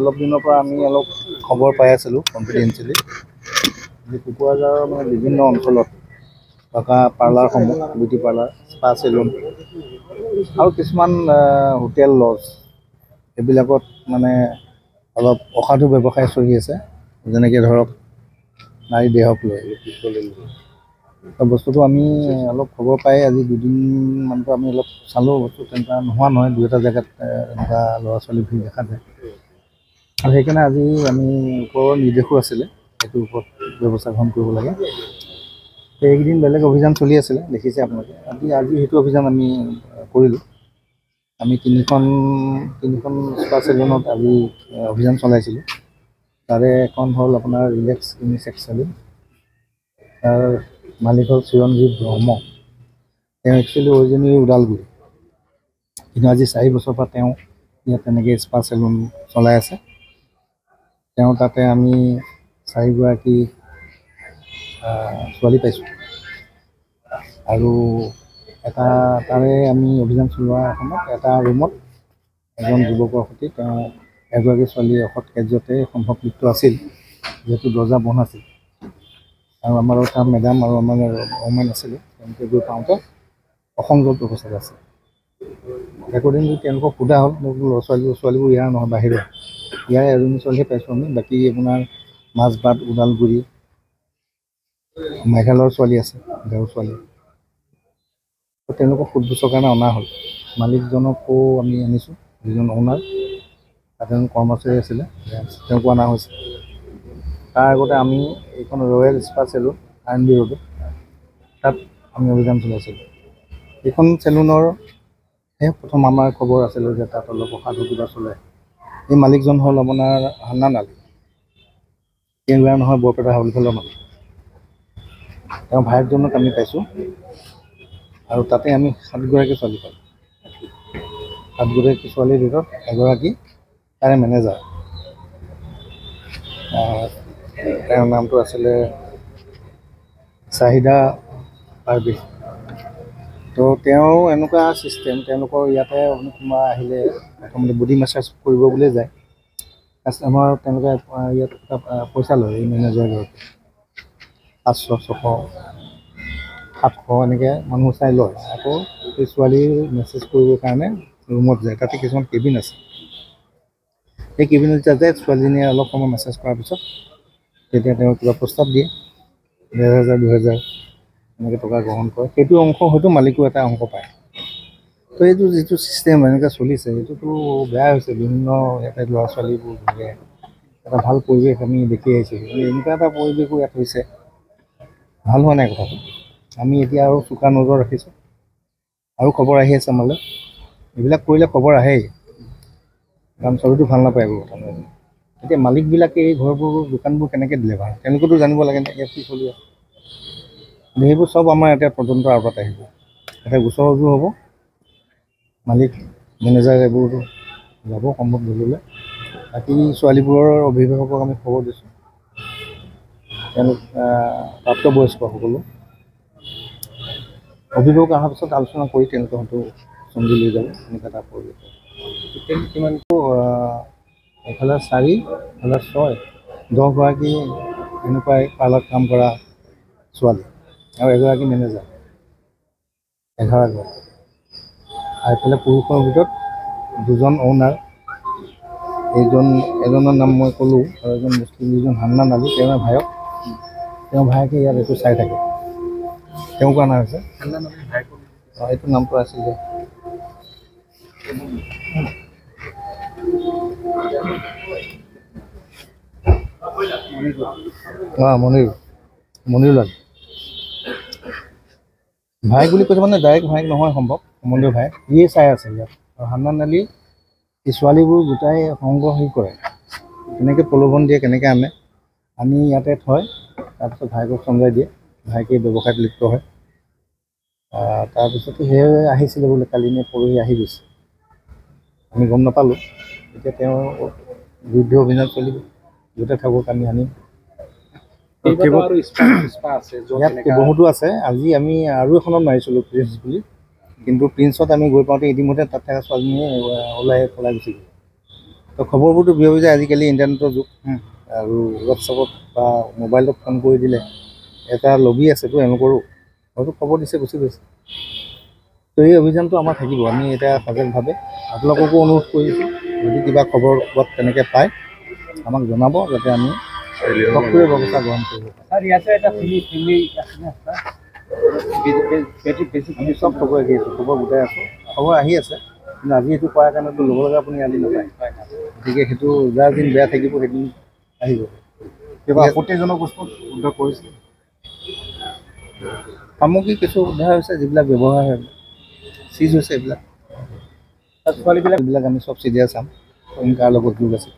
অলপ দিনৰ পৰা আমি অলপ খবৰ পাই আছিলোঁ কনফিডেঞ্চিয়েলি যে কোকৰাঝাৰৰ মানে বিভিন্ন অঞ্চলত থকা পাৰ্লাৰসমূহ বিউটি পাৰ্লাৰ স্পা চেলুন আৰু কিছুমান হোটেল লজ এইবিলাকত মানে অলপ অসাধু ব্যৱসায় চলি আছে, যেনেকৈ ধৰক নাৰী দেহক লৈ বস্তুটো আমি অলপ খবৰ পাই আজি দুদিনমানটো আমি অলপ চালোঁ। বস্তু তেনেকুৱা নোহোৱা নহয়, দুই এটা জেগাত এনেকুৱা ল'ৰা ছোৱালী ভিৰ দেখা যায় আৰু সেইকাৰণে আজি আমি ওপৰৰ নিৰ্দেশো আছিলে সেইটোৰ ওপৰত ব্যৱস্থা গ্ৰহণ কৰিব লাগে। এইকেইদিন বেলেগ অভিযান চলি আছিলে, দেখিছে আপোনালোকে। আজি সেইটো অভিযান আমি কৰিলোঁ। আমি তিনিখন স্পা চেলুনত আজি অভিযান চলাইছিলোঁ। তাৰে এখন হ'ল আপোনাৰ ৰিলেক্স ইউনিচেক্স চেলুন। তাৰ মালিক হ'ল চিৰঞ্জীৱ ব্ৰহ্ম। তেওঁ একচুৱেলি অৰিজিনেলি ওদালগুৰি, কিন্তু আজি 4 বছৰৰ পৰা তেওঁ ইয়াত তেনেকৈ স্পা চেলুন চলাই আছে। তেওঁ তাতে আমি 4গৰাকী ছোৱালী পাইছোঁ আৰু তাৰে আমি অভিযান চলোৱাৰ সময়ত এটা ৰুমত এজন যুৱকৰ সৈতে তেওঁ এগৰাকী ছোৱালী অসৎ কাৰ্যতে সম্ভৱ আছিল, যিহেতু দৰ্জা বন্ধ আছিল আৰু আমাৰ তাৰ মেডাম আৰু আমাৰ ওমেন আছিলে। তেওঁলোকে গৈ পাওঁতে অসংযত অৱস্থাত আছে। ৰেকৰ্ডিংটো তেওঁলোকক সোধা হ'ল, ছোৱালীবোৰ ইয়াৰ নহয়, বাহিৰৰ। ইয়াৰ এজনী ছোৱালীহে পাইছোঁ আমি, বাকী আপোনাৰ মাজবাট ওদালগুৰি মেঘালয়ৰ ছোৱালী আছে, গাঁৱৰ ছোৱালী। তেওঁলোকক সোধপোছৰ কাৰণে অনা হ'ল। মালিকজনকো আমি আনিছোঁ, যিজন অ'নাৰ, তাতে কৰ্মচাৰী আছিলে, তেওঁকো অনা হৈছে। তাৰ আগতে আমি এইখন ৰয়েল স্পা চেলুন RNB ৰোডত, তাত আমি অভিযান চলাইছিলোঁ। এইখন চেলুনৰ প্ৰথম আমাৰ খবৰ আছিলে যে তাত অলপ অসাধু কিবা চলে। এই মালিকজন হ'ল আপোনাৰ হান্নান আলী, তেওঁ ইয়াৰ নহয়, বৰপেটা হাউলিফালৰ মানুহ। তেওঁ ভায়েকজনক আমি পাইছোঁ আৰু তাতে আমি 7গৰাকী ছোৱালী পালোঁ। 7গৰাকী ছোৱালীৰ ভিতৰত এগৰাকী তাৰে মেনেজাৰ, তেওঁৰ নামটো আছিলে চাহিদা পাৰভীন। তো তেওঁ এনেকুৱা ছিষ্টেম, তেওঁলোকৰ ইয়াতে কোনোবা আহিলে প্ৰথমতে বডি মাছাজ কৰিব বুলিয়ে যায়। কাষ্টমাৰ তেওঁলোকে ইয়াত পইচা লয়, এই মেনেজাৰগৰাকী 500, 600, 700 এনেকৈ মানুহ চাই লয়। আকৌ সেই ছোৱালীৰ মেছেজ কৰিবৰ কাৰণে ৰুমত যায়, তাতে কিছুমান কেবিন আছে। সেই কেবিনত যাতে ছোৱালীজনীয়ে অলপ সময় মেছেজ কৰাৰ পিছত তেতিয়া তেওঁ কিবা প্ৰস্তাৱ দিয়ে, 1000, 2000 এনেকৈ টকা গ্ৰহণ কৰে। সেইটো অংশ হয়তো মালিকো এটা অংশ পায়। তো এইটো যিটো ছিষ্টেম এনেকৈ চলিছে, সেইটোতো বেয়া হৈছে। বিভিন্ন ইয়াতে ল'ৰা ছোৱালীবোৰ থাকে, এটা ভাল পৰিৱেশ আমি দেখি আহিছোঁ, কিন্তু এনেকুৱা এটা পৰিৱেশো ইয়াত হৈছে, ভাল হোৱা নাই কথাটো। আমি এতিয়া আৰু চোকা নজৰ ৰাখিছোঁ, আৰু খবৰ আহি আছে আমালৈ। এইবিলাক কৰিলে খবৰ আহেই, কাৰণ চবেইটো ভাল নাপায় এইবোৰ কথা। এতিয়া মালিকবিলাকে এই ঘৰবোৰ দোকানবোৰ কেনেকৈ দিলে বাৰু, তেওঁলোকেতো জানিব লাগে নে ইয়াত কি চলি আছে। সেইবোৰ চব আমাৰ এতিয়া তদন্তৰ আওতাত আহিব। এতিয়া গোচৰ ৰুজু হ'ব, মালিক মেনেজাৰ এইবোৰ যাব সম্ভৱ বুলিলে। বাকী ছোৱালীবোৰৰ অভিভাৱকক আমি খবৰ দিছোঁ, তেওঁলোক প্ৰাপ্তবয়স্ক সকলো। অভিভাৱক অহাৰ পিছত আলোচনা কৰি তেওঁলোকে হয়তো চম্জি লৈ যাব, এনেকুৱা এটা পৰিৱেশ। কিমানটো এইফালে 4, এইফালে 6, 10গৰাকী এনেকুৱাই পাৰ্লাৰত কাম কৰা ছোৱালী আৰু এগৰাকী মেনেজাৰ, 11গৰাকী। আৰু এইফালে পুৰুষৰ ভিতৰত 2জন অ'নাৰ, এজনৰ নাম মই ক'লোঁ, আৰু এজন মুছলিম, যিজন হান্নান আলী, তেওঁৰ ভায়েক। তেওঁৰ ভায়েকে ইয়াত এইটো চাই থাকে, তেওঁকো অনা হৈছে। এইটো নামটো আছিলে মনিৰুল ভায়েক বুলি কৈছে, মানে ডাইৰেক্ট ভায়েক নহয়, সম্ভৱ সম্বন্ধীয় ভায়েক। ইয়ে চাই আছে ইয়াত। আৰু হান্নান আলী এই ছোৱালীবোৰ গোটাই সংগ্ৰহ কৰে, কেনেকৈ প্ৰলোভন দিয়ে, কেনেকৈ আনি ইয়াতে থয়, তাৰপিছত ভায়েকক চমজাই দিয়ে। ভায়েকে ব্যৱসায়ত লিপ্ত হয়। তাৰপিছতো সেয়ে আহিছিলে বোলে, কালি নে পৰহি আহি গৈছে, আমি গম নাপালোঁ। এতিয়া তেওঁৰ বিৰুদ্ধে অভিযান চলিব, য'তে থাকক আমি আনিম। ইয়াত বহুতো আছে। আজি আমি আৰু এখনত মাৰিছিলোঁ, প্ৰিন্স বুলি, কিন্তু প্ৰিন্সত আমি গৈ পাওঁতে ইতিমধ্যে তাত থকা ছোৱালীজনীয়ে পলাই গুচি গ'ল। তো তো খবৰবোৰতো বিয়পি যায় আজিকালি ইণ্টাৰনেটৰ যুগ আৰু হোৱাটছআপত বা মোবাইলত ফোন কৰি দিলে এটা লবি আছেতো এওঁলোকৰো হয়তো খবৰ দিছে গুচি গৈছে। তো এই অভিযানটো আমাৰ থাকিব। আমি এতিয়া সজাগভাৱে আপোনালোককো অনুৰোধ কৰিছোঁ, যদি কিবা খবৰ ক'ৰবাত তেনেকৈ পায় আমাক জনাব, যাতে আমি সক্ৰিয় ব্যৱস্থা গ্ৰহণ কৰিব পাৰোঁ। ছাৰ ইয়াতে এটা ফিলি আছে নে আমি চব খবৰ আহি আছোঁ, খবৰ গোটাই আছোঁ, খবৰ আহি আছে, কিন্তু আজি এইটো কৰাৰ কাৰণেতো ল'ব লগা আপুনি আজি নাপায়। গতিকে সেইটো যাৰ দিন বেয়া থাকিব সেইদিন আহিব। কিবা আপত্তিজনক বস্তু উদ্ধাৰ কৰিছে? সামগ্ৰী কিছু উদ্ধাৰ হৈছে, যিবিলাক ব্যৱহাৰ হয় চিজ হৈছে এইবিলাক। ছোৱালীবিলাক আমি চব চিডিয়া চাম, কাৰ লগত যোগ আছে।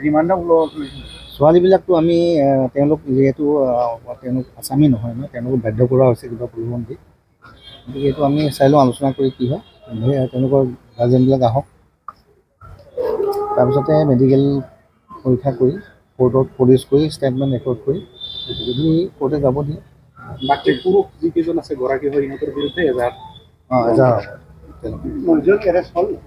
ৰিমাণ্ডক ছোৱালীবিলাকতো আমি তেওঁলোক যিহেতু তেওঁলোক আছামী নহয় ন, তেওঁলোকক বাধ্য কৰা হৈছে কিবা প্ৰলোভন দি। গতিকে এইটো আমি চাই লওঁ, আলোচনা কৰি কি হয়। তেওঁলোকৰ গাৰ্জেনবিলাক আহক, তাৰপিছতে মেডিকেল পৰীক্ষা কৰি কোৰ্টত প্ৰডিউচ কৰি ষ্টেটমেণ্ট ৰেকৰ্ড কৰি যদি কোৰ্টে যাব দিয়ে। বাকী পুৰুষ যিকেইজন আছে গৰাকী হয় ইহঁতৰ বিৰুদ্ধে এজাহাৰ এজাহাৰ হ'ব।